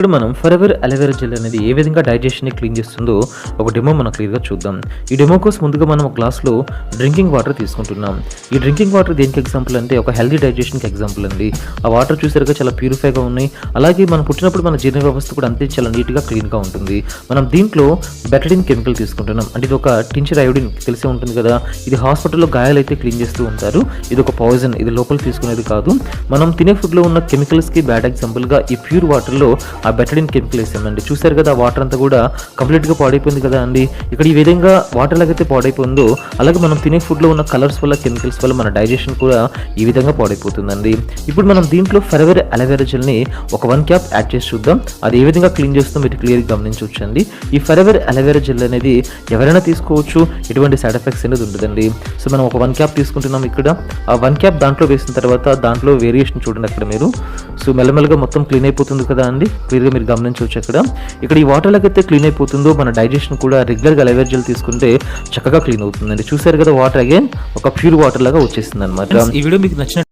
ఇప్పుడు మనం forever aloe vera gel అనేది ఏ విధంగా డైజెషన్ని క్లీన్ చేస్తుందో ఒక డెమో మనం క్లియర్గా చూద్దాం. ఈ డెమో కోసం ముందుగా మనం ఒక గ్లాస్లో డ్రింకింగ్ వాటర్ తీసుకుంటున్నాం. ఈ డ్రింకింగ్ వాటర్ దేనికి ఎగ్జాంపుల్ అంటే ఒక హెల్దీ డైజెషన్కి ఎగ్జాంపుల్ అండి. ఆ వాటర్ చూసారుగా చాలా ప్యూరిఫైగా ఉన్నాయి. అలాగే మనం పుట్టినప్పుడు మన జీర్ణ వ్యవస్థ కూడా అంతే చాలా నీట్గా క్లీన్గా ఉంటుంది. మనం దీంట్లో బెటడిన్ కెమికల్ తీసుకుంటున్నాం. అంటే ఇది ఒక టించర్ అయోడిన్ తెలిసే ఉంటుంది కదా. ఇది హాస్పిటల్లో గాయాలైతే క్లీన్ చేస్తూ ఉంటారు. ఇది ఒక పాయిజన్, ఇది లోపల తీసుకునేది కాదు. మనం తినే ఫుడ్లో ఉన్న కెమికల్స్కి బ్యాడ్ ఎగ్జాంపుల్గా ఈ ప్యూర్ వాటర్లో ఆ బెటడిన్ కెమికల్ వేసామండి. చూసారు కదా, వాటర్ అంతా కూడా కంప్లీట్గా పాడైపోయింది కదా అండి. ఇక్కడ ఈ విధంగా వాటర్ ఎలాగైతే పాడైపోయిందో అలాగే మనం తినే ఫుడ్లో ఉన్న కలర్స్ వల్ల, కెమికల్స్ వల్ల మన డైజెషన్ కూడా ఈ విధంగా పాడైపోతుందండి. ఇప్పుడు మనం దీంట్లో ఫరెవర్ అలోవెరా జెల్ని ఒక 1 క్యాప్ యాడ్ చేసి చూద్దాం. అది ఏ విధంగా క్లీన్ చేస్తుందో మీరు క్లియర్గా గమనించవచ్చండి. ఈ ఫరెవర్ అలోవెరా జెల్ అనేది ఎవరైనా తీసుకోవచ్చు, ఎటువంటి సైడ్ ఎఫెక్ట్స్ అనేది ఉండదండి. సో మనం ఒక 1 క్యాప్ తీసుకుంటున్నాం. ఇక్కడ ఆ 1 క్యాప్ దాంట్లో వేసిన తర్వాత దాంట్లో వేరియేషన్ చూడండి అక్కడ మీరు. సో మెల్లమెల్లగా మొత్తం క్లీన్ అయిపోతుంది కదా అండి. క్లియర్గా మీరు గమనించవచ్చు. ఇక్కడ ఈ వాటర్ ఎలాగైతే క్లీన్ అయిపోతుందో మన డైజెషన్ కూడా రెగ్యులర్గా అలోవెరా జెల్ తీసుకుంటే చక్కగా క్లీన్ అవుతుందండి. చూసారు కదా, వాటర్ అగైన్ ఒక ప్యూర్ వాటర్ లాగా వచ్చేసింది అనమాట. ఈ వీడియో మీకు నచ్చిన